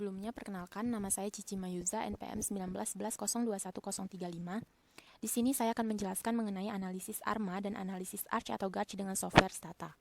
Sebelumnya, perkenalkan, nama saya Cici Mayuza, NPM 1911021035. Di sini saya akan menjelaskan mengenai analisis ARMA dan analisis ARCH atau GARCH dengan software Stata.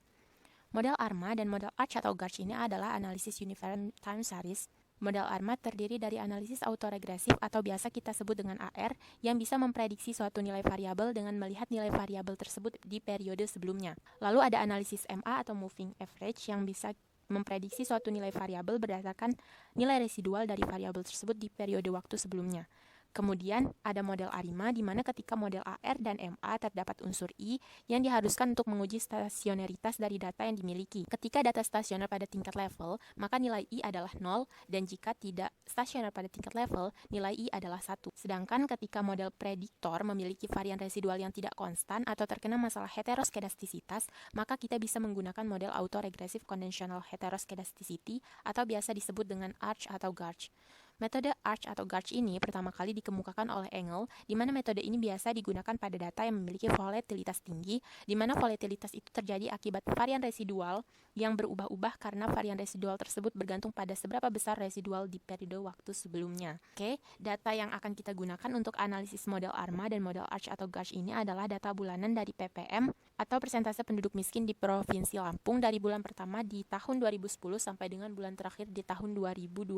Model ARMA dan model ARCH atau GARCH ini adalah analisis Uniform Time Series. Model ARMA terdiri dari analisis autoregresif atau biasa kita sebut dengan AR yang bisa memprediksi suatu nilai variabel dengan melihat nilai variabel tersebut di periode sebelumnya. Lalu ada analisis MA atau Moving Average yang bisa memprediksi suatu nilai variabel berdasarkan nilai residual dari variabel tersebut di periode waktu sebelumnya. Kemudian ada model ARIMA di mana ketika model AR dan MA terdapat unsur I yang diharuskan untuk menguji stasionaritas dari data yang dimiliki. Ketika data stasioner pada tingkat level, maka nilai I adalah 0 dan jika tidak stasioner pada tingkat level, nilai I adalah 1. Sedangkan ketika model prediktor memiliki varian residual yang tidak konstan atau terkena masalah heteroskedastisitas, maka kita bisa menggunakan model autoregressive conditional heteroskedasticity atau biasa disebut dengan ARCH atau GARCH. Metode ARCH atau GARCH ini pertama kali dikemukakan oleh Engel, di mana metode ini biasa digunakan pada data yang memiliki volatilitas tinggi, di mana volatilitas itu terjadi akibat varian residual yang berubah-ubah karena varian residual tersebut bergantung pada seberapa besar residual di periode waktu sebelumnya. Oke, data yang akan kita gunakan untuk analisis model ARMA dan model ARCH atau GARCH ini adalah data bulanan dari PPM atau persentase penduduk miskin di Provinsi Lampung dari bulan pertama di tahun 2010 sampai dengan bulan terakhir di tahun 2021.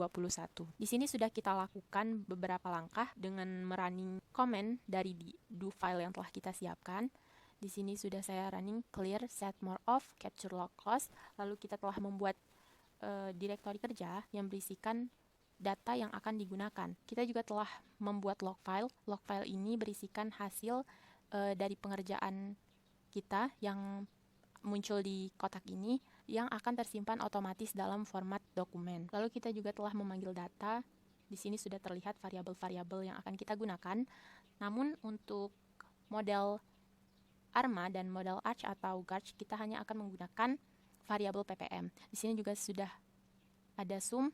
Di sini sudah kita lakukan beberapa langkah dengan merunning comment dari do file yang telah kita siapkan. Di sini sudah saya running clear, set more off, capture log cost. Lalu kita telah membuat direktori kerja yang berisikan data yang akan digunakan. Kita juga telah membuat log file. Log file ini berisikan hasil dari pengerjaan kita yang muncul di kotak ini yang akan tersimpan otomatis dalam format dokumen. Lalu kita juga telah memanggil data. Di sini sudah terlihat variabel-variabel yang akan kita gunakan. Namun untuk model ARMA dan model ARCH atau GARCH kita hanya akan menggunakan variabel PPM. Di sini juga sudah ada sum,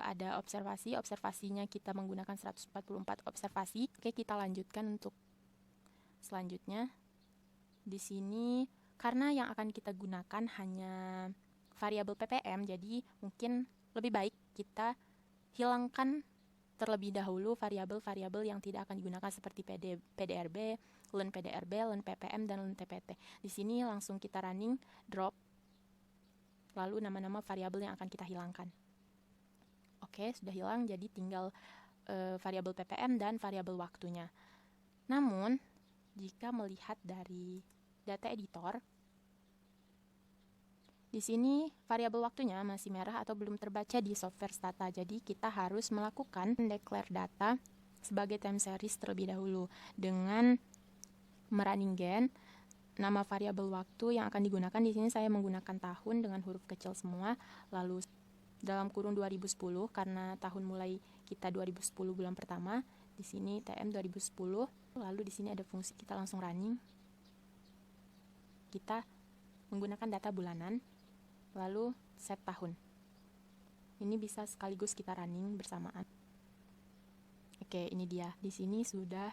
ada observasi. Observasinya kita menggunakan 144 observasi. Oke, kita lanjutkan untuk selanjutnya. Di sini karena yang akan kita gunakan hanya variabel PPM, jadi mungkin lebih baik kita hilangkan terlebih dahulu variabel-variabel yang tidak akan digunakan seperti PDRB, len PDRB, len PPM, dan len TPT. Di sini langsung kita running drop, lalu nama-nama variabel yang akan kita hilangkan. Oke, sudah hilang, jadi tinggal variabel PPM dan variabel waktunya. Namun, jika melihat dari data editor, di sini variabel waktunya masih merah atau belum terbaca di software Stata. Jadi kita harus melakukan declare data sebagai time series terlebih dahulu dengan merunning gen. Nama variabel waktu yang akan digunakan di sini saya menggunakan tahun dengan huruf kecil semua, lalu dalam kurung 2010 karena tahun mulai kita 2010 bulan pertama. Di sini TM 2010. Lalu di sini ada fungsi, kita langsung running. Kita menggunakan data bulanan, lalu set tahun. Ini bisa sekaligus kita running bersamaan. Oke, ini dia. Di sini sudah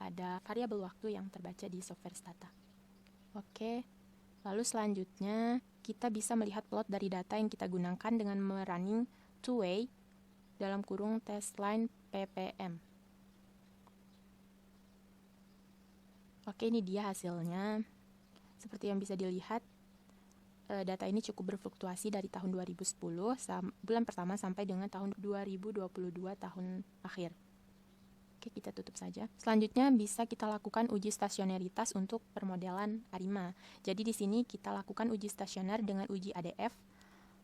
ada variabel waktu yang terbaca di software Stata. Oke, lalu selanjutnya kita bisa melihat plot dari data yang kita gunakan dengan merunning two-way dalam kurung test line PPM. Oke, ini dia hasilnya. Seperti yang bisa dilihat, data ini cukup berfluktuasi dari tahun 2010 bulan pertama sampai dengan tahun 2022 tahun akhir. Oke, kita tutup saja. Selanjutnya bisa kita lakukan uji stasionaritas untuk permodelan ARIMA. Jadi di sini kita lakukan uji stasioner dengan uji ADF.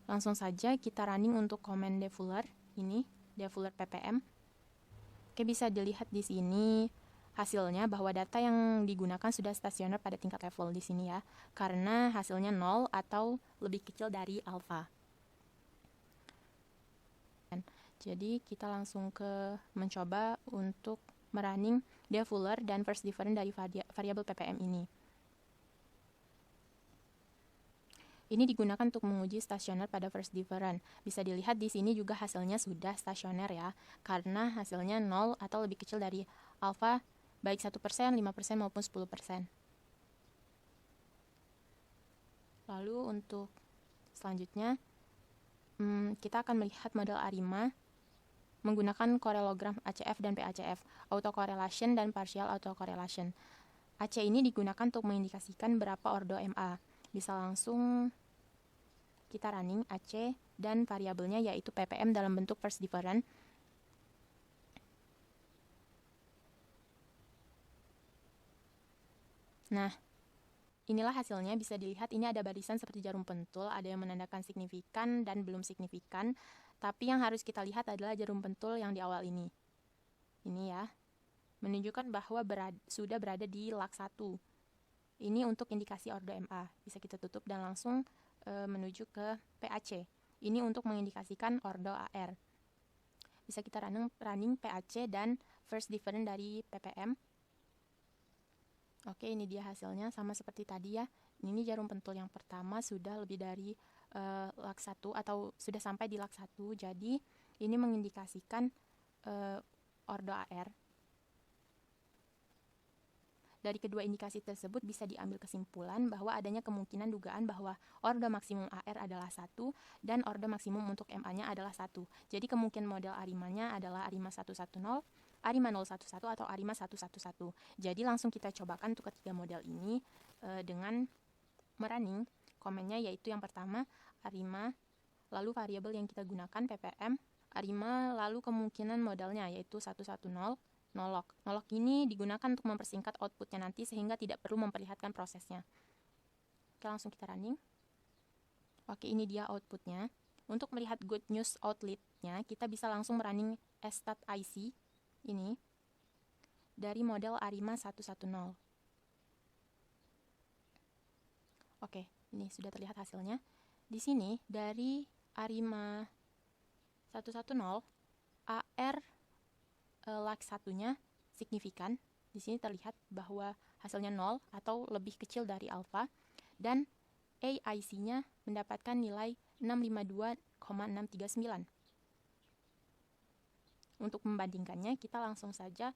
Langsung saja kita running untuk command defuller ini, defuller PPM. Oke, bisa dilihat di sini hasilnya bahwa data yang digunakan sudah stasioner pada tingkat level di sini ya, karena hasilnya 0 atau lebih kecil dari alpha. Jadi kita langsung ke mencoba untuk merunning defuller dan first difference dari variabel PPM ini. Ini digunakan untuk menguji stasioner pada first difference. Bisa dilihat di sini juga hasilnya sudah stasioner ya, karena hasilnya 0 atau lebih kecil dari alpha baik 1%, 5% maupun 10%. Lalu untuk selanjutnya, kita akan melihat model ARIMA menggunakan korelogram ACF dan PACF, autocorrelation dan partial autocorrelation. AC ini digunakan untuk mengindikasikan berapa ordo MA. Bisa langsung kita running AC dan variabelnya yaitu ppm dalam bentuk first difference. Nah, inilah hasilnya. Bisa dilihat ini ada barisan seperti jarum pentul, ada yang menandakan signifikan dan belum signifikan. Tapi yang harus kita lihat adalah jarum pentul yang di awal ini. Ini ya, menunjukkan bahwa sudah berada di lag 1. Ini untuk indikasi ordo MA. Bisa kita tutup dan langsung menuju ke PAC. Ini untuk mengindikasikan ordo AR. Bisa kita running PAC dan first difference dari ppm. Oke, ini dia hasilnya, sama seperti tadi ya. Ini jarum pentul yang pertama sudah lebih dari lag 1 atau sudah sampai di lag 1. Jadi ini mengindikasikan ordo AR. Dari kedua indikasi tersebut bisa diambil kesimpulan bahwa adanya kemungkinan dugaan bahwa ordo maksimum AR adalah 1 dan ordo maksimum untuk MA-nya adalah 1. Jadi kemungkinan model ARIMA-nya adalah ARIMA 110, ARIMA 011 atau ARIMA 111. Jadi langsung kita cobakan untuk ketiga model ini dengan merunning komennya, yaitu yang pertama ARIMA, lalu variabel yang kita gunakan ppm, ARIMA, lalu kemungkinan modelnya yaitu 110, nolok. Nolok ini digunakan untuk mempersingkat outputnya nanti sehingga tidak perlu memperlihatkan prosesnya. Oke, langsung kita running. Oke, ini dia outputnya. Untuk melihat good news outletnya, kita bisa langsung running stat.ic ini dari model ARIMA 110. Oke, ini sudah terlihat hasilnya. Di sini dari ARIMA 110, AR lag satunya signifikan. Di sini terlihat bahwa hasilnya 0 atau lebih kecil dari alfa, dan AIC-nya mendapatkan nilai 652,639. Untuk membandingkannya, kita langsung saja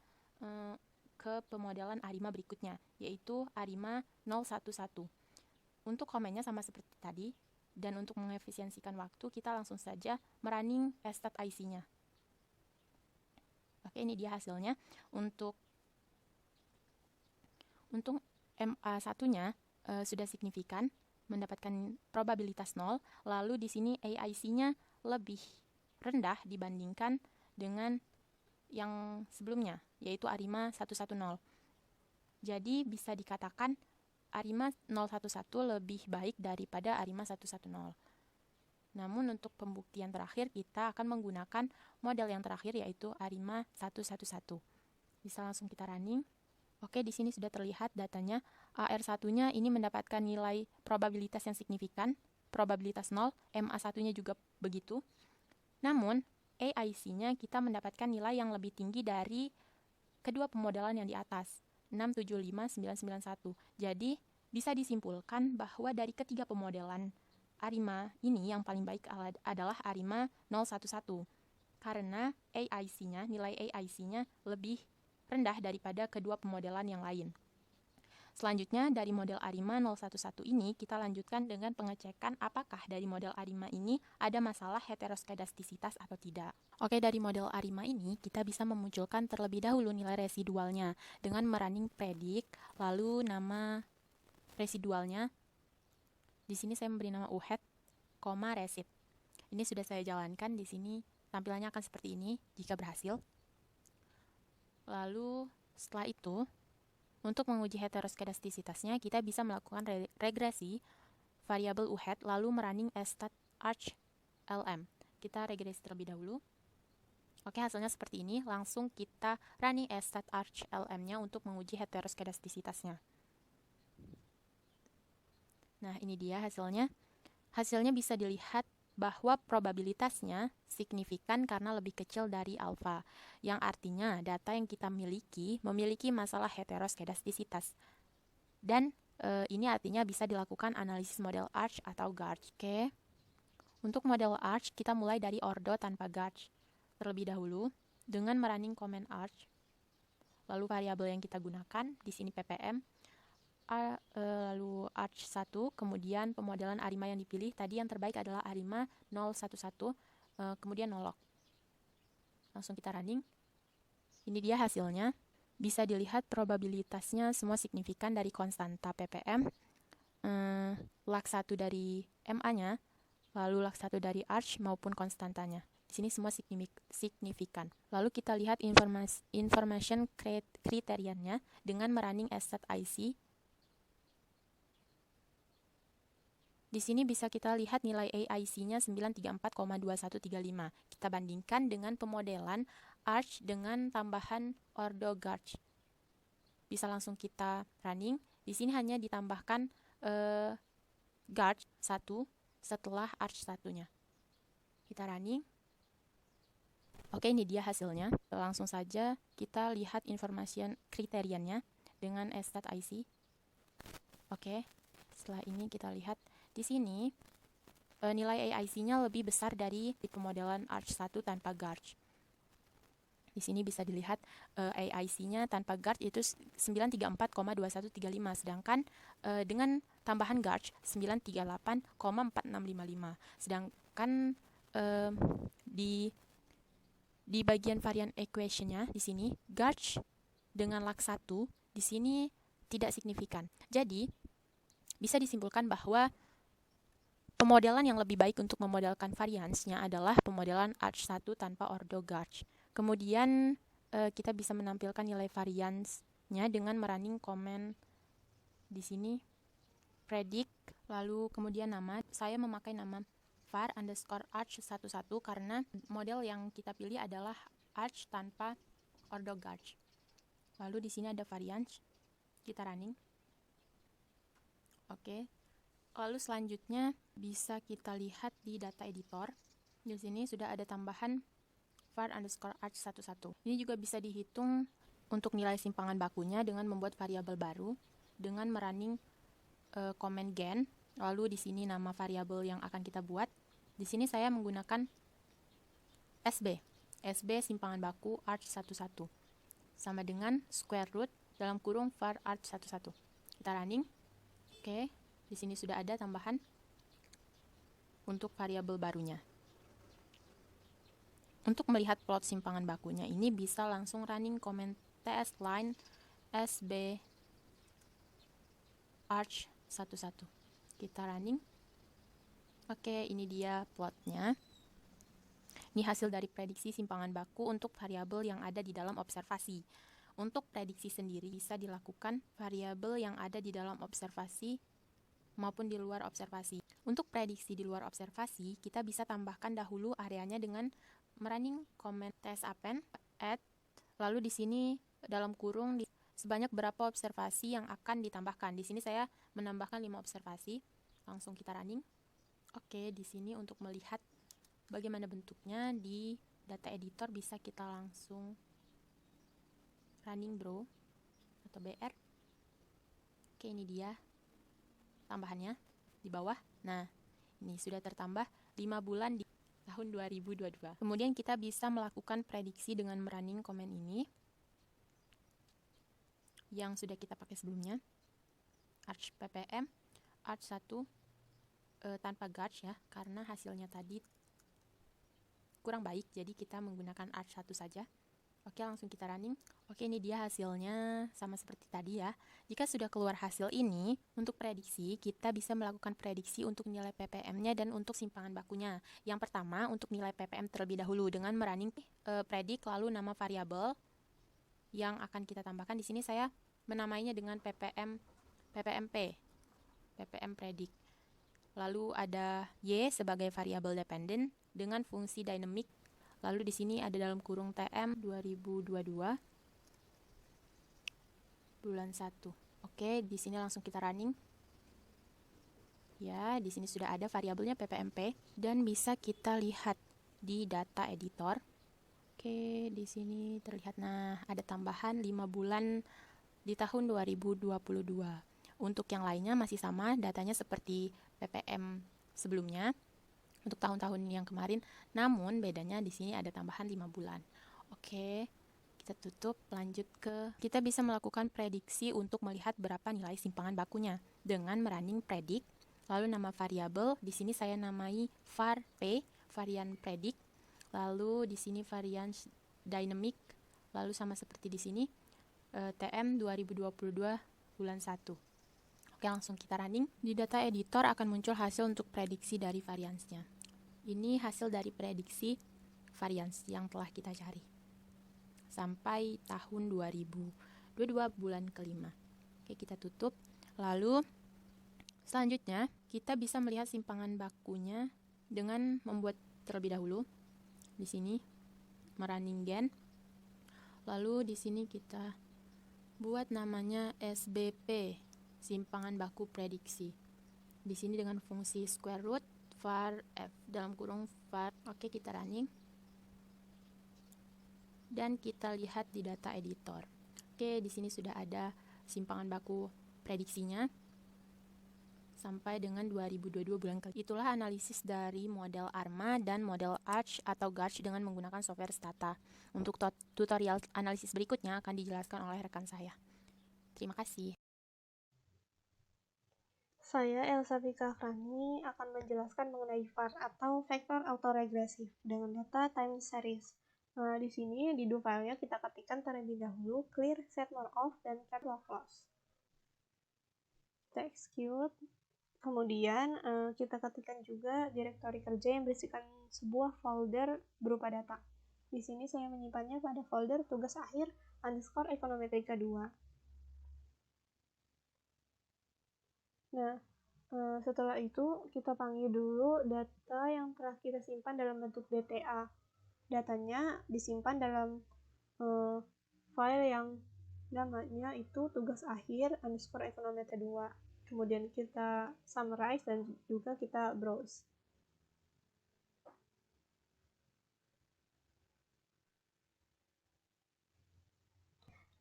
ke pemodelan ARIMA berikutnya, yaitu ARIMA 011. Untuk komennya sama seperti tadi, dan untuk mengefisiensikan waktu, kita langsung saja merunning stat.ic-nya. Oke, ini dia hasilnya. Untuk MA1-nya sudah signifikan, mendapatkan probabilitas 0. Lalu di sini AIC-nya lebih rendah dibandingkan dengan yang sebelumnya, yaitu ARIMA 110. Jadi bisa dikatakan ARIMA 011 lebih baik daripada ARIMA 110. Namun untuk pembuktian terakhir kita akan menggunakan model yang terakhir, yaitu ARIMA 111. Bisa langsung kita running. Oke, di sini sudah terlihat datanya. AR1-nya ini mendapatkan nilai probabilitas yang signifikan, probabilitas 0, MA1-nya juga begitu. Namun AIC-nya kita mendapatkan nilai yang lebih tinggi dari kedua pemodelan yang di atas, 675991. Jadi bisa disimpulkan bahwa dari ketiga pemodelan ARIMA ini yang paling baik adalah ARIMA 011 karena AIC-nya, nilai AIC-nya lebih rendah daripada kedua pemodelan yang lain. Selanjutnya dari model ARIMA 011 ini kita lanjutkan dengan pengecekan apakah dari model ARIMA ini ada masalah heteroskedastisitas atau tidak. Oke, dari model ARIMA ini kita bisa memunculkan terlebih dahulu nilai residualnya dengan merunning predict, lalu nama residualnya. Di sini saya memberi nama uhead, resid. Ini sudah saya jalankan. Di sini tampilannya akan seperti ini jika berhasil. Lalu setelah itu, untuk menguji heteroskedastisitasnya, kita bisa melakukan regresi variabel uhead, lalu merunning stat.arch.lm. Kita regresi terlebih dahulu. Oke, hasilnya seperti ini. Langsung kita running stat.arch.lm-nya untuk menguji heteroskedastisitasnya. Nah, ini dia hasilnya. Hasilnya bisa dilihat bahwa probabilitasnya signifikan karena lebih kecil dari alfa, yang artinya data yang kita memiliki masalah heteroskedastisitas. Dan ini artinya bisa dilakukan analisis model ARCH atau GARCH. Oke. Untuk model ARCH, kita mulai dari ordo tanpa GARCH terlebih dahulu dengan merunning command ARCH. Lalu variabel yang kita gunakan di sini ppm, lalu ARCH 1, kemudian pemodelan ARIMA yang dipilih. Tadi yang terbaik adalah ARIMA 011, kemudian nolok. Langsung kita running. Ini dia hasilnya. Bisa dilihat probabilitasnya semua signifikan dari konstanta ppm, log 1 dari MA-nya, lalu log 1 dari arch maupun konstantanya. Di sini semua signifikan. Lalu kita lihat information kriteriannya dengan merunning stat.ic. Di sini bisa kita lihat nilai AIC-nya 934,2135. Kita bandingkan dengan pemodelan arch dengan tambahan ordo Garch. Bisa langsung kita running. Di sini hanya ditambahkan Garch 1 setelah arch satunya. Kita running. Oke, ini dia hasilnya. Langsung saja kita lihat information kriteriannya dengan stat.ic. Oke, setelah ini kita lihat di sini nilai AIC-nya lebih besar dari pemodelan arch 1 tanpa Garch. Di sini bisa dilihat AIC-nya tanpa Garch itu 934,2135, sedangkan dengan tambahan Garch 938,4655. Sedangkan di bagian varian equation-nya di sini Garch dengan log 1 di sini tidak signifikan. Jadi bisa disimpulkan bahwa pemodelan yang lebih baik untuk memodelkan variansnya adalah pemodelan arch 1 tanpa ordo Garch. Kemudian kita bisa menampilkan nilai variansnya dengan merunning comment di sini predict, lalu kemudian nama. Saya memakai nama var_arch11 karena model yang kita pilih adalah arch tanpa ordo Garch. Lalu di sini ada varians. Kita running. Oke. Lalu selanjutnya bisa kita lihat di data editor. Di sini sudah ada tambahan var_arch11. Ini juga bisa dihitung untuk nilai simpangan bakunya dengan membuat variabel baru dengan merunning comment gen. Lalu di sini nama variabel yang akan kita buat. Di sini saya menggunakan SB simpangan baku arch11 sama dengan square root dalam kurung var_arch11. Kita running. Oke. Di sini sudah ada tambahan untuk variabel barunya. Untuk melihat plot simpangan bakunya ini bisa langsung running comment ts line sb arch11. Kita running. Oke, ini dia plotnya. Ini hasil dari prediksi simpangan baku untuk variabel yang ada di dalam observasi. Untuk prediksi sendiri bisa dilakukan variabel yang ada di dalam observasi maupun di luar observasi. Untuk prediksi di luar observasi, kita bisa tambahkan dahulu areanya dengan merunning comment tsappend add, lalu di sini dalam kurung sebanyak berapa observasi yang akan ditambahkan. Di sini saya menambahkan 5 observasi. Langsung kita running. Oke, di sini untuk melihat bagaimana bentuknya di data editor bisa kita langsung running bro atau BR. Oke, ini dia tambahannya di bawah. Nah, ini sudah tertambah 5 bulan di tahun 2022. Kemudian kita bisa melakukan prediksi dengan merunning comment ini yang sudah kita pakai sebelumnya. Arch ppm, arch 1 tanpa Garch ya, karena hasilnya tadi kurang baik, jadi kita menggunakan arch 1 saja. Oke, langsung kita running. Oke, ini dia hasilnya sama seperti tadi ya. Jika sudah keluar hasil ini, untuk prediksi, kita bisa melakukan prediksi untuk nilai ppm-nya dan untuk simpangan bakunya. Yang pertama, untuk nilai ppm terlebih dahulu dengan merunning predict, lalu nama variabel yang akan kita tambahkan. Di sini saya menamainya dengan ppm predict. Lalu ada y sebagai variabel dependent dengan fungsi dynamic. Lalu di sini ada dalam kurung TM 2022 bulan 1. Oke, di sini langsung kita running. Ya, di sini sudah ada variabelnya ppmp dan bisa kita lihat di data editor. Oke, di sini terlihat ada tambahan 5 bulan di tahun 2022. Untuk yang lainnya masih sama, datanya seperti ppm sebelumnya. Untuk tahun-tahun yang kemarin, namun bedanya di sini ada tambahan 5 bulan. Oke, kita tutup, lanjut ke kita bisa melakukan prediksi untuk melihat berapa nilai simpangan bakunya dengan merunning predict, lalu nama variabel, di sini saya namai var p, varian predict, lalu di sini varians dynamic, lalu sama seperti di sini, TM 2022 bulan 1. Oke, langsung kita running. Di data editor akan muncul hasil untuk prediksi dari variansnya. Ini hasil dari prediksi varians yang telah kita cari sampai tahun 2022 bulan kelima. Oke, kita tutup. Lalu selanjutnya kita bisa melihat simpangan bakunya dengan membuat terlebih dahulu di sini merunning gen. Lalu di sini kita buat namanya SBP, simpangan baku prediksi. Di sini dengan fungsi square root var f dalam kurung var. Oke, kita running. Dan kita lihat di data editor. Oke, di sini sudah ada simpangan baku prediksinya sampai dengan 2022 bulan kelima. Itulah analisis dari model ARMA dan model ARCH atau GARCH dengan menggunakan software Stata. Untuk tutorial analisis berikutnya akan dijelaskan oleh rekan saya. Terima kasih. Saya Elsa Fikafrani akan menjelaskan mengenai VAR atau vector autoregresif dengan data time series. Nah, di sini di do filenya kita ketikkan terlebih dahulu clear, set more of, dan capital close. Kita execute. Kemudian kita ketikkan juga direktori kerja yang berisikan sebuah folder berupa data. Di sini saya menyimpannya pada folder tugas akhir underscore ekonometrika 2. Nah, setelah itu kita panggil dulu data yang telah kita simpan dalam bentuk DTA. Datanya disimpan dalam file yang namanya itu tugas akhir underscore ekonometrika 2. Kemudian kita summarize dan juga kita browse.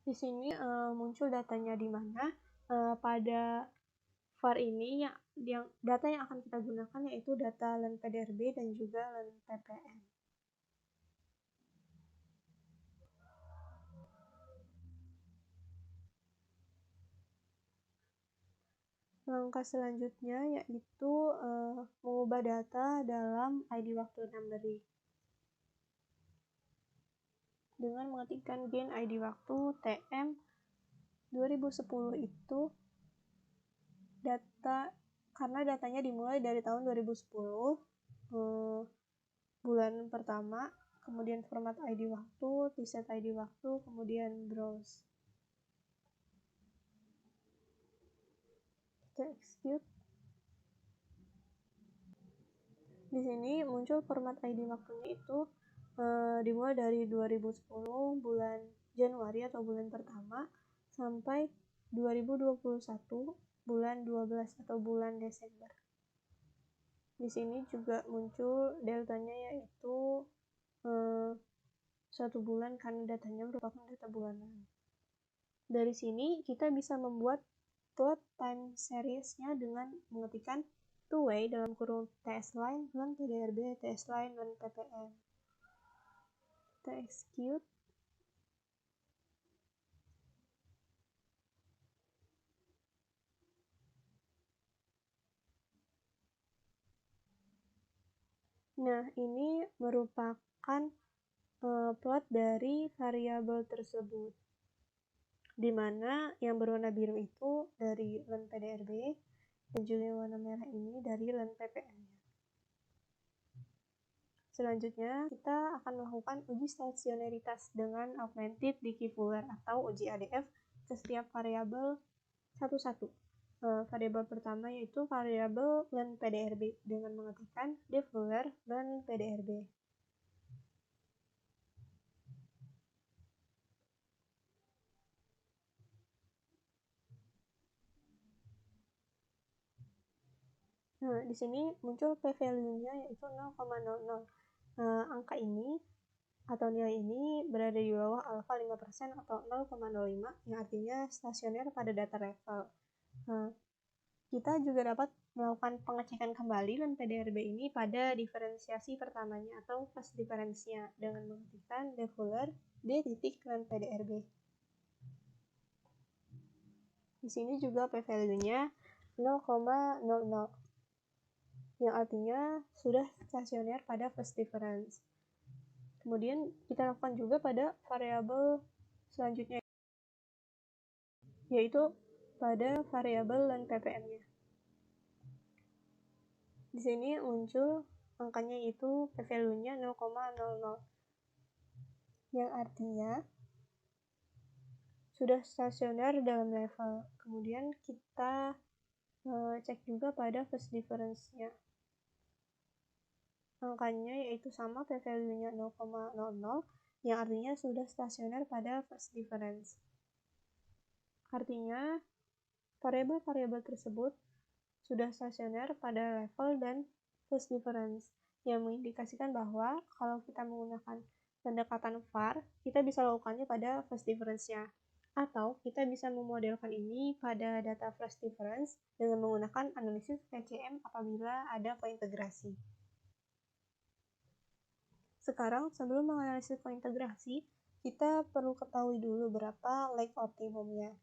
Di sini muncul datanya di mana pada VAR ini yang data yang akan kita gunakan yaitu data len PDRB dan juga len PPN. Langkah selanjutnya yaitu mengubah data dalam ID waktu numbering. Dengan mengetikkan gain ID waktu TM 2010 itu data, karena datanya dimulai dari tahun 2010 bulan pertama, kemudian format ID waktu, reset ID waktu, kemudian browse. Kita execute. Di sini muncul format ID waktunya itu dimulai dari 2010 bulan Januari atau bulan pertama sampai 2021 bulan 12 atau bulan Desember. Di sini juga muncul deltanya yaitu 1 bulan karena datanya merupakan data bulanan. Dari sini kita bisa membuat plot time series-nya dengan mengetikkan two-way dalam kurung TS line, len PDRB, TS line, len PPN. Kita execute. Nah, ini merupakan plot dari variabel tersebut, di mana yang berwarna biru itu dari len PDRB dan juga yang warna merah ini dari len PPN-nya. Selanjutnya, kita akan melakukan uji stasionaritas dengan augmented Dickey Fuller atau uji ADF ke setiap variabel satu-satu. Variabel pertama yaitu variabel len PDRB dengan mengetikkan def Fuller len PDRB. Nah, di sini muncul p-value-nya yaitu 0,00. Angka ini atau nilai ini berada di bawah alfa 5% atau 0,05 yang artinya stasioner pada data level. Kita juga dapat melakukan pengecekan kembali len PDRB ini pada diferensiasi pertamanya atau first difference-nya dengan mengetikkan def Fuller d titik len PDRB. Di sini juga p-value-nya 0,00 yang artinya sudah stasioner pada first difference. Kemudian kita lakukan juga pada variabel selanjutnya, yaitu pada variabel learn ppm-nya. Di sini muncul angkanya itu p-value-nya 0,00, yang artinya sudah stasioner dalam level. Kemudian kita cek juga pada first difference-nya. Angkanya yaitu sama, p-value-nya 0,00, yang artinya sudah stasioner pada first difference. Artinya, variabel-variabel tersebut sudah stasioner pada level dan first difference, yang mengindikasikan bahwa kalau kita menggunakan pendekatan VAR, kita bisa lakukannya pada first difference-nya. Atau kita bisa memodelkan ini pada data first difference dengan menggunakan analisis VCM apabila ada kointegrasi. Sekarang, sebelum menganalisis kointegrasi, kita perlu ketahui dulu berapa lag optimumnya.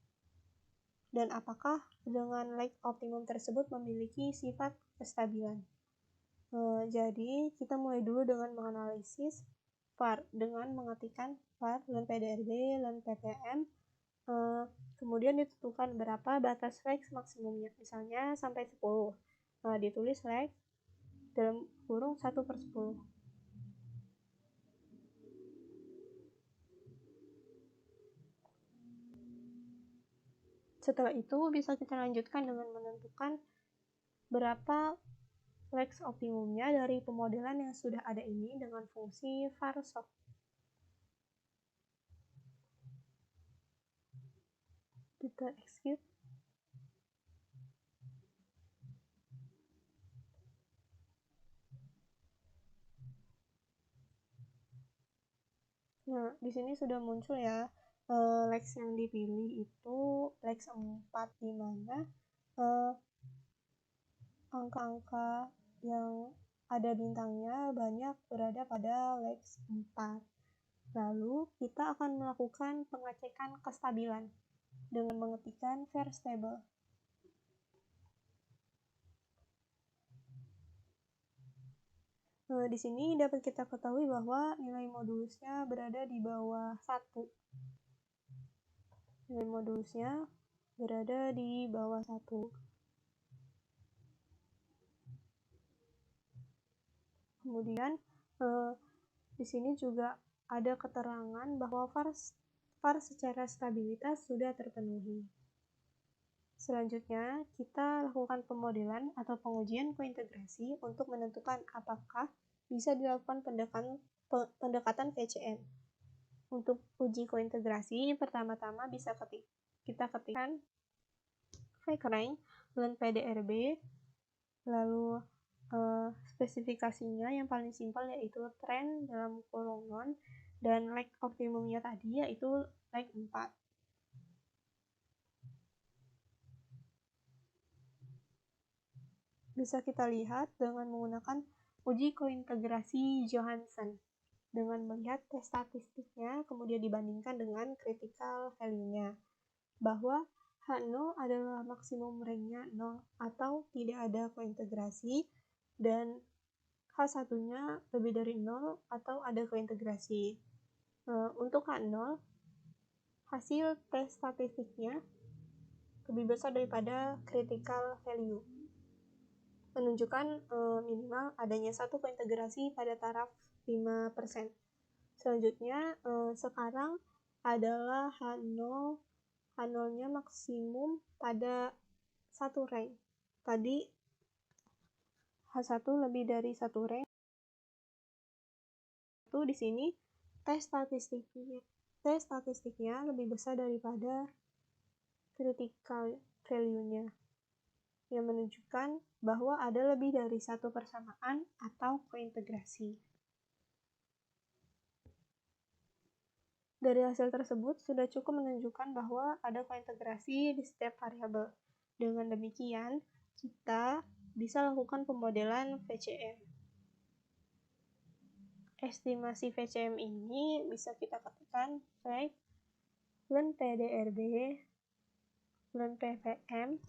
Dan apakah dengan lag optimum tersebut memiliki sifat kestabilan. Jadi, kita mulai dulu dengan menganalisis VAR dengan mengetikkan VAR, learn PDRB, learn ppm, kemudian ditentukan berapa batas lag maksimumnya, misalnya sampai 10. Ditulis lag dalam kurung 1/10. Setelah itu, bisa kita lanjutkan dengan menentukan berapa lag optimumnya dari pemodelan yang sudah ada ini dengan fungsi VAR-SOC. Kita execute. Nah, di sini sudah muncul ya lex yang dipilih itu lex 4, di mana angka-angka yang ada bintangnya banyak berada pada lex 4. Lalu kita akan melakukan pengecekan kestabilan dengan mengetikkan var stable. Di sini dapat kita ketahui bahwa nilai modulusnya berada di bawah 1. Nilai modulusnya berada di bawah 1. Kemudian di sini juga ada keterangan bahwa VAR secara stabilitas sudah terpenuhi. Selanjutnya, kita lakukan pemodelan atau pengujian kointegrasi untuk menentukan apakah bisa dilakukan pendekatan VCM. Untuk uji kointegrasi, pertama-tama bisa kita ketikkan VCrank, learn PDRB, lalu spesifikasinya yang paling simpel yaitu trend dalam kurung non, dan lag optimumnya tadi yaitu lag 4. Bisa kita lihat dengan menggunakan uji kointegrasi Johansson dengan melihat tes statistiknya kemudian dibandingkan dengan critical value-nya, bahwa H0 adalah maksimum rank-nya 0 atau tidak ada kointegrasi, dan H1-nya lebih dari 0 atau ada kointegrasi. Untuk H0, hasil tes statistiknya lebih besar daripada critical value, menunjukkan minimal adanya satu kointegrasi pada taraf 5%. Selanjutnya, sekarang adalah H0-nya maksimum pada satu rank. Tadi H1 lebih dari satu rank. Di sini tes statistiknya lebih besar daripada critical value-nya, yang menunjukkan bahwa ada lebih dari satu persamaan atau kointegrasi. Dari hasil tersebut sudah cukup menunjukkan bahwa ada kointegrasi di setiap variabel. Dengan demikian, kita bisa lakukan pemodelan VCM. Estimasi VCM ini bisa kita ketikkan baik learn PDRB, learn ppm,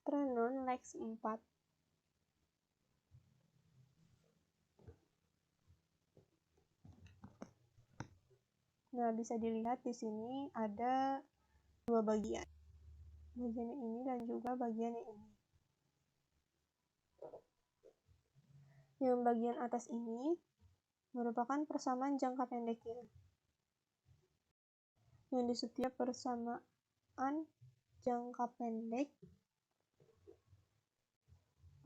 trend non lex 4. Nah, bisa dilihat di sini ada dua bagian. Bagian yang ini dan juga bagian yang ini. Yang bagian atas ini merupakan persamaan jangka pendeknya. Yang di setiap persamaan jangka pendek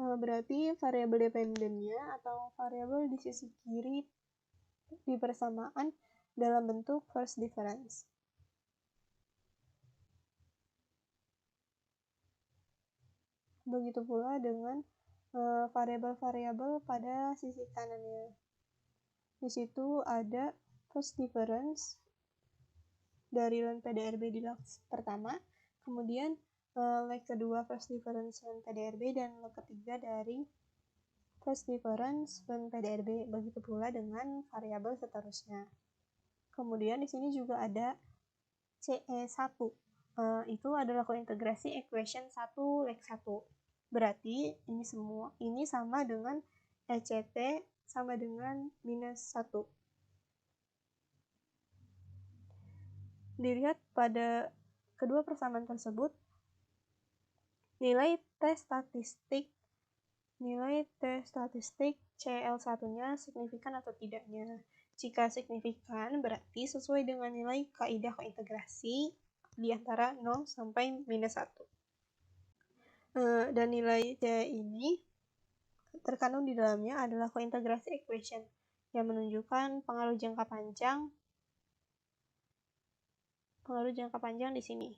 berarti variabel dependennya atau variabel di sisi kiri di persamaan dalam bentuk first difference. Begitu pula dengan variabel-variabel pada sisi kanannya. Di situ ada first difference dari len PDRB di leg pertama, kemudian leg kedua first difference len PDRB, dan leg ketiga dari first difference len PDRB. Begitu pula dengan variabel seterusnya. Kemudian di sini juga ada CE1. Itu adalah kointegrasi equation 1 leg 1. Berarti ini sama dengan ECT sama dengan minus 1. Dilihat pada kedua persamaan tersebut, nilai T statistik CL1-nya signifikan atau tidaknya. Jika signifikan, berarti sesuai dengan nilai kaidah kointegrasi di antara 0 sampai minus 1. Dan nilai C ini terkandung di dalamnya adalah kointegrasi equation yang menunjukkan pengaruh jangka panjang di sini.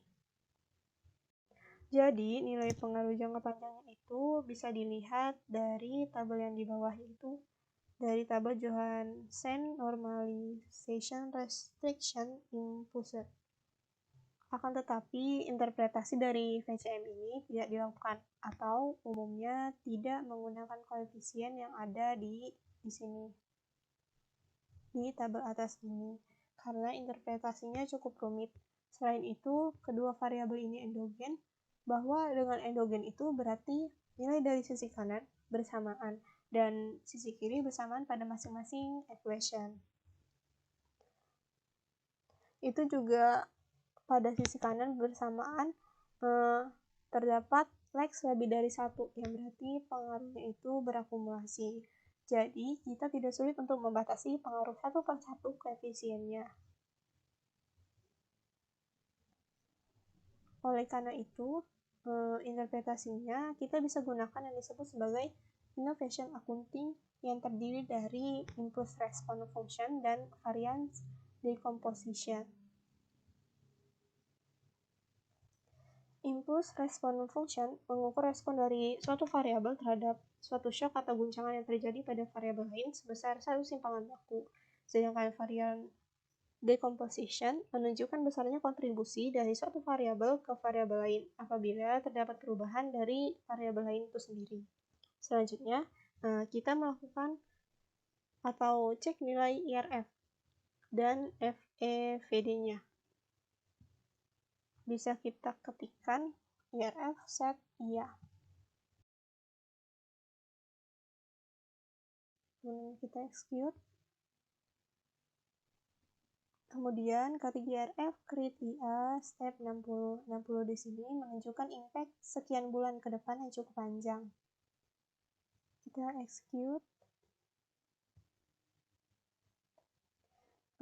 Jadi, nilai pengaruh jangka panjangnya itu bisa dilihat dari tabel yang di bawah, yaitu dari tabel Johansen Normalization Restriction Impulse. Akan tetapi, interpretasi dari VCM ini tidak dilakukan, atau umumnya tidak menggunakan koefisien yang ada di sini, di tabel atas ini, karena interpretasinya cukup rumit. Selain itu, kedua variabel ini endogen, bahwa dengan endogen itu berarti nilai dari sisi kanan bersamaan dan sisi kiri bersamaan pada masing-masing equation. Itu juga pada sisi kanan bersamaan terdapat lex lebih dari 1, yang berarti pengaruhnya itu berakumulasi. Jadi, kita tidak sulit untuk membatasi pengaruh satu per satu koefisiennya. Oleh karena itu, interpretasinya kita bisa gunakan yang disebut sebagai innovation accounting yang terdiri dari impulse response function dan variance decomposition. Impulse response function mengukur respon dari suatu variabel terhadap suatu shock atau guncangan yang terjadi pada variabel lain sebesar satu simpangan waktu. Sedangkan variance decomposition menunjukkan besarnya kontribusi dari suatu variabel ke variabel lain apabila terdapat perubahan dari variabel lain itu sendiri. Selanjutnya, kita melakukan atau cek nilai IRF dan FEVD-nya. Bisa kita ketikkan IRF set iya. Kemudian kita execute. Kemudian ketik IRF create IA step 60. 60 di sini menunjukkan impact sekian bulan ke depan yang cukup panjang. Kita execute.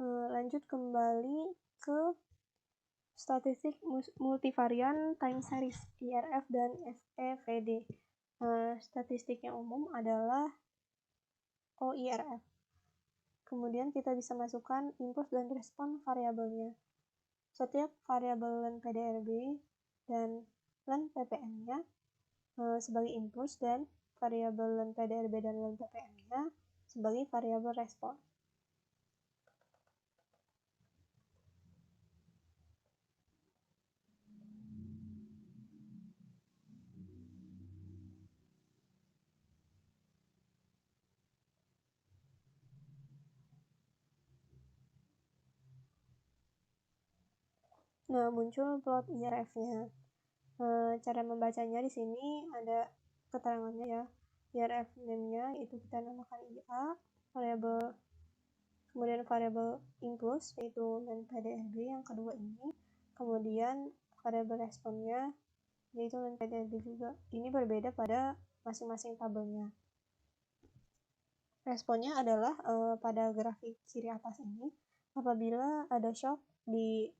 Lanjut kembali ke statistik multivarian time series IRF dan FEVD. Statistik yang umum adalah OIRF. Kemudian kita bisa masukkan impulse dan respon variabelnya. Setiap variabel len PDRB dan len PPM-nya sebagai impulse dan variabel len PDRB dan len PPM-nya sebagai variabel respon. Nah, muncul plot IRF-nya. Cara membacanya di sini ada keterangannya ya. IRF name-nya itu kita namakan IA, variabel kemudian variabel impuls yaitu len PDRB yang kedua ini, kemudian variabel responnya yaitu len PDRB juga. Ini berbeda pada masing-masing tabelnya. Responnya adalah pada grafik kiri atas ini, apabila ada shock di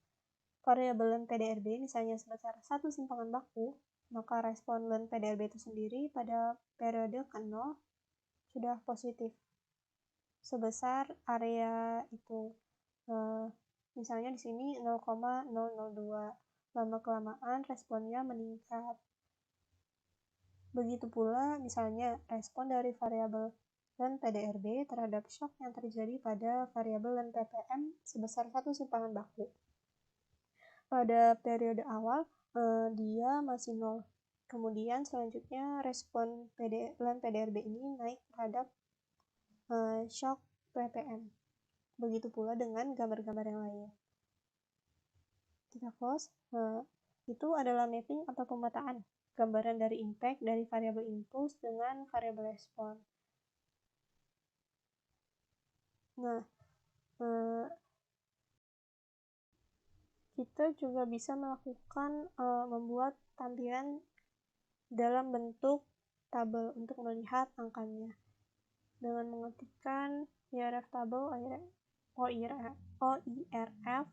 variabel len PDRB misalnya sebesar 1 simpangan baku, maka respon len PDRB itu sendiri pada periode ke-0 sudah positif sebesar area itu. Misalnya di sini 0,002. Lama-kelamaan responnya meningkat. Begitu pula misalnya respon dari variabel len PDRB terhadap shock yang terjadi pada variabel len ppm sebesar 1 simpangan baku. Pada periode awal dia masih 0. Kemudian selanjutnya respon len PDRB ini naik terhadap shock ppm. Begitu pula dengan gambar-gambar yang lain. Kita close. Itu adalah mapping atau pemetaan. Gambaran dari impact dari variabel impuls dengan variabel respon. Nah, kita juga bisa melakukan membuat tampilan dalam bentuk tabel untuk melihat angkanya dengan mengetikkan IRF tabel OIRF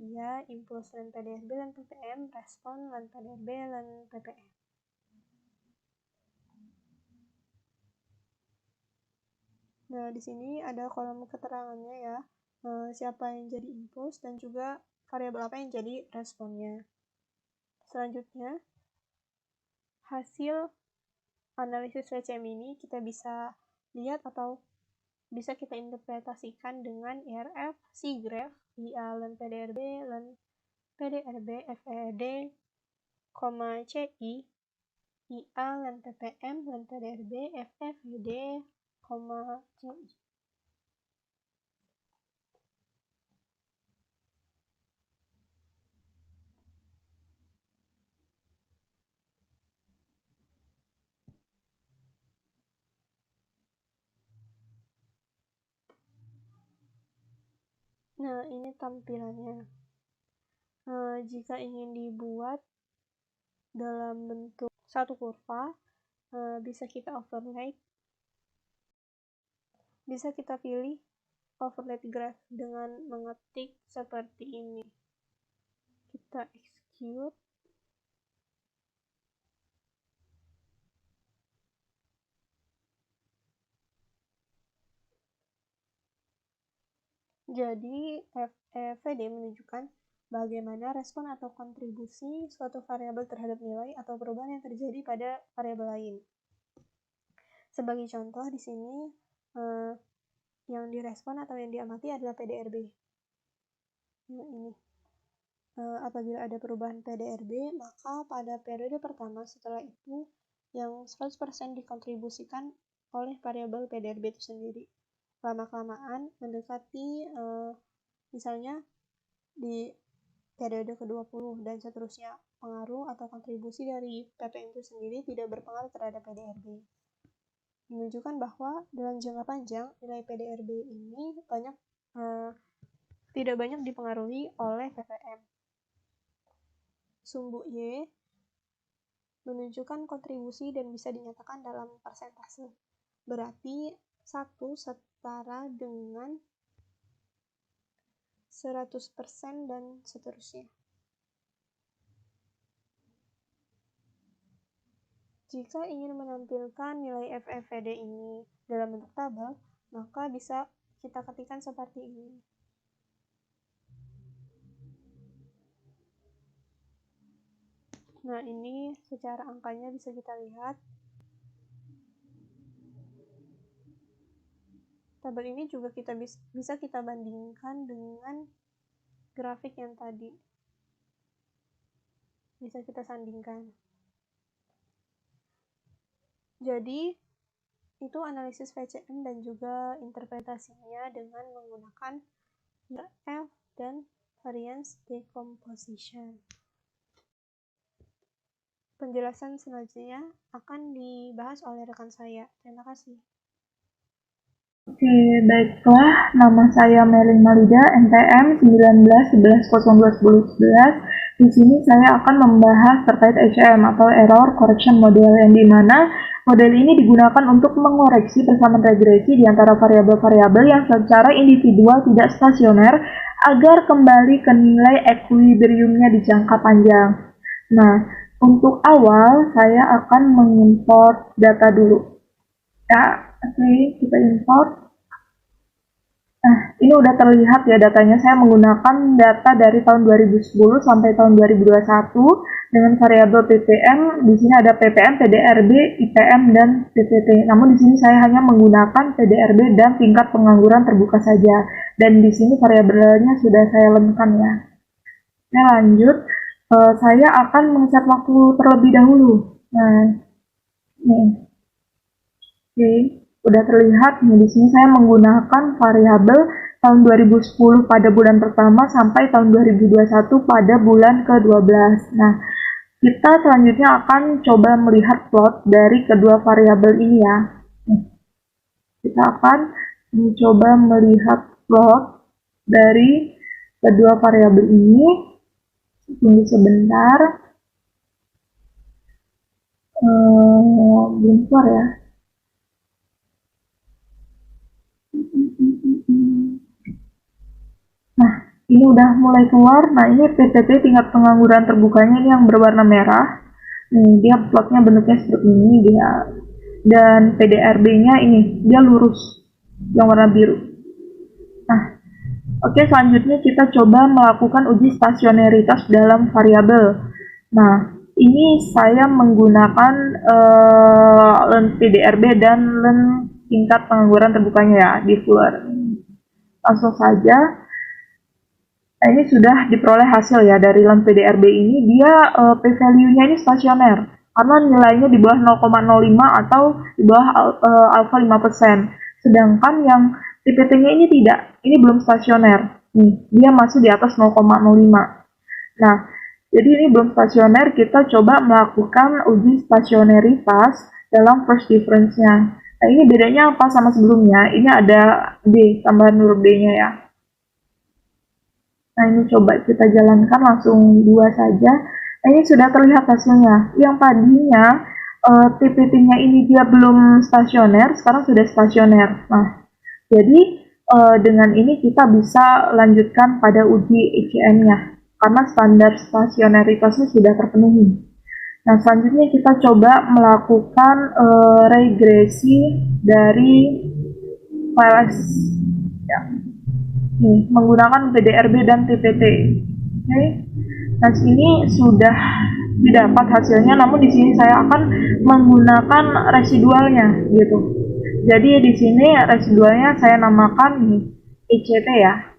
iya, impuls len PDRB len ppm, respon len PDRB len ppm. Nah, di sini ada kolom keterangannya ya, siapa yang jadi impuls dan juga variabel apa yang jadi responnya. Selanjutnya, hasil analisis VCM ini kita bisa lihat atau bisa kita interpretasikan dengan IRF, SIGRAPH, IA len PDRB, FED, CI, IA len ppm, len PDRB, FED, CI. Nah, ini tampilannya. Jika ingin dibuat dalam bentuk satu kurva, bisa kita overlay. Bisa kita pilih overlay graph dengan mengetik seperti ini. Kita execute. Jadi, FED menunjukkan bagaimana respon atau kontribusi suatu variabel terhadap nilai atau perubahan yang terjadi pada variabel lain. Sebagai contoh di sini, yang direspon atau yang diamati adalah PDRB. Nah, ini. Apabila ada perubahan PDRB, maka pada periode pertama setelah itu yang 100% dikontribusikan oleh variabel PDRB itu sendiri. Lama-kelamaan mendekati misalnya di periode ke-20 dan seterusnya, pengaruh atau kontribusi dari ppm itu sendiri tidak berpengaruh terhadap PDRB. Menunjukkan bahwa dalam jangka panjang nilai PDRB ini tidak banyak dipengaruhi oleh ppm. Sumbu Y menunjukkan kontribusi dan bisa dinyatakan dalam persentase. Berarti 1 setara dengan 100% dan seterusnya. Jika ingin menampilkan nilai FED ini dalam bentuk tabel, maka bisa kita ketikkan seperti ini. Nah, ini secara angkanya bisa kita lihat. Tabel ini juga bisa kita bandingkan dengan grafik yang tadi. Bisa kita sandingkan. Jadi, itu analisis VCM dan juga interpretasinya dengan menggunakan IRF dan variance decomposition. Penjelasan selanjutnya akan dibahas oleh rekan saya. Terima kasih. Oke, baiklah. Nama saya Melin Malida, NPM 1911021011. Di sini saya akan membahas terkait ECM atau Error Correction Model, yang dimana model ini digunakan untuk mengoreksi persamaan regresi di antara variabel-variabel yang secara individual tidak stasioner agar kembali ke nilai equilibriumnya di jangka panjang. Nah, untuk awal saya akan mengimport data dulu. Ya, oke, kita import. Nah, ini udah terlihat ya datanya. Saya menggunakan data dari tahun 2010 sampai tahun 2021 dengan variabel ppm. Di sini ada ppm, PDRB, IPM, dan PPT. Namun di sini saya hanya menggunakan PDRB dan tingkat pengangguran terbuka saja. Dan di sini variabelnya sudah saya lemkan ya. Oke, lanjut. Saya akan mengeset waktu terlebih dahulu. Nah, nih. Oke, udah terlihat nih di sini saya menggunakan variabel tahun 2010 pada bulan pertama sampai tahun 2021 pada bulan ke-12. Nah, kita selanjutnya akan coba melihat plot dari kedua variabel ini ya. Kita akan mencoba melihat plot dari kedua variabel ini. Tunggu sebentar. Belum keluar ya. Nah, ini udah mulai keluar. Nah, ini PPT tingkat pengangguran terbukanya ini yang berwarna merah. Nih, dia plotnya bentuknya seperti ini dia. Dan PDRB-nya ini, dia lurus yang warna biru. Nah, oke, selanjutnya kita coba melakukan uji stasionaritas dalam variabel. Nah, ini saya menggunakan len PDRB dan len tingkat pengangguran terbukanya ya di Flutter. Langsung saja. Nah, ini sudah diperoleh hasil ya dari len PDRB ini. Dia p-value-nya ini stasioner karena nilainya di bawah 0,05 atau di bawah alfa 5%. Sedangkan yang TPT-nya ini tidak, ini belum stasioner. Nih, dia masih di atas 0,05. Nah, jadi ini belum stasioner, kita coba melakukan uji stasionaritas dalam first difference-nya. Nah, ini bedanya apa sama sebelumnya? Ini ada D, tambahan huruf D-nya ya. Nah, ini coba kita jalankan langsung 2 saja. Nah, ini sudah terlihat hasilnya. Yang tadinya TPT-nya ini dia belum stasioner, sekarang sudah stasioner. Nah, jadi dengan ini kita bisa lanjutkan pada uji ECM-nya karena standar stasionaritasnya sudah terpenuhi. Nah, selanjutnya kita coba melakukan regresi dari file ya. Nih, menggunakan PDRB dan TPT. Oke. Nah, sini sudah didapat hasilnya, namun di sini saya akan menggunakan residualnya gitu. Jadi di sini residualnya saya namakan nih ECT ya.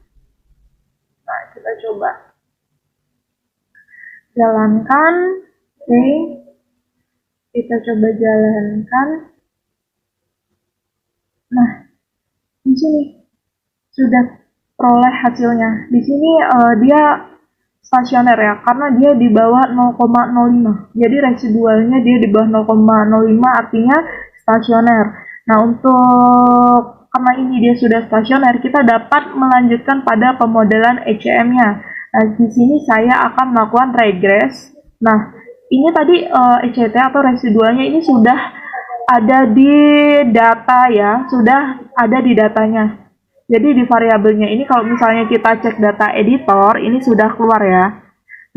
Nah, kita coba jalankan. Oke. Kita coba jalankan. Nah, di sini sudah peroleh hasilnya. Di sini dia stasioner ya, karena dia di bawah 0,05. Jadi residualnya dia di bawah 0,05 artinya stasioner. Nah, untuk karena ini dia sudah stasioner, kita dapat melanjutkan pada pemodelan ECM-nya. Nah, di sini saya akan melakukan regres. Nah, ini tadi ECT atau residualnya ini sudah ada di data ya, sudah ada di datanya. Jadi di variabelnya ini kalau misalnya kita cek data editor, ini sudah keluar ya.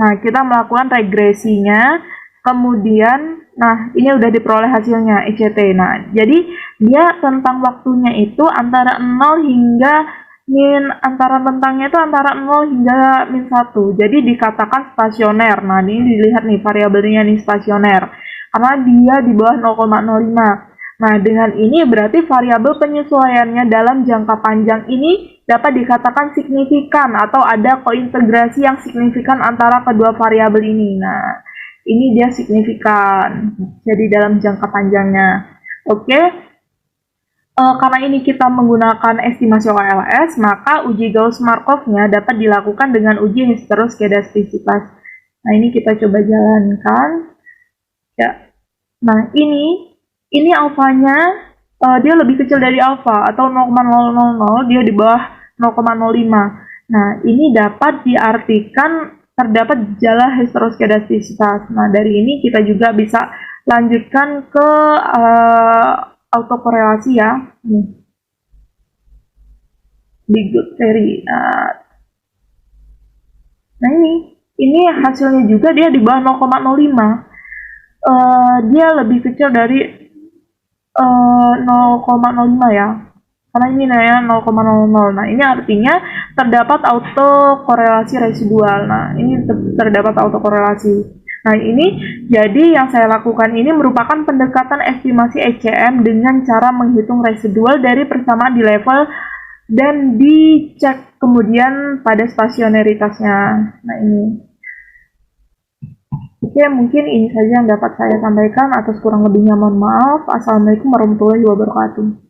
Nah, kita melakukan regresinya, kemudian, nah ini udah diperoleh hasilnya, ECT. Nah, jadi dia tentang waktunya itu antara 0 hingga antara tentangnya itu antara 0 hingga min 1. Jadi dikatakan stasioner. Nah, ini dilihat nih variabelnya nih stasioner. Karena dia di bawah 0,05. Nah, dengan ini berarti variabel penyesuaiannya dalam jangka panjang ini dapat dikatakan signifikan atau ada kointegrasi yang signifikan antara kedua variabel ini. Nah, ini dia signifikan. Jadi dalam jangka panjangnya. Oke. Karena ini kita menggunakan estimasi OLS, maka uji Gauss-Markov-nya dapat dilakukan dengan uji heteroskedastisitas. Nah, ini kita coba jalankan. Ya. Nah, ini alfanya dia lebih kecil dari alfa atau 0,000, dia di bawah 0,05. Nah, ini dapat diartikan terdapat gejala heteroskedastisitas. Nah, dari ini kita juga bisa lanjutkan ke autokorelasi ya. Big good very. Nah, ini hasilnya juga dia di bawah 0,05. Dia lebih kecil dari 0,05 ya, karena ini nilainya 0,00. Nah, ini artinya terdapat autokorelasi residual. Nah, ini terdapat autokorelasi. Nah, ini jadi yang saya lakukan ini merupakan pendekatan estimasi ECM dengan cara menghitung residual dari persamaan di level dan dicek kemudian pada stasioneritasnya. Nah, ini. Oke, mungkin ini saja yang dapat saya sampaikan. Atas kurang lebihnya mohon maaf. Assalamualaikum warahmatullahi wabarakatuh.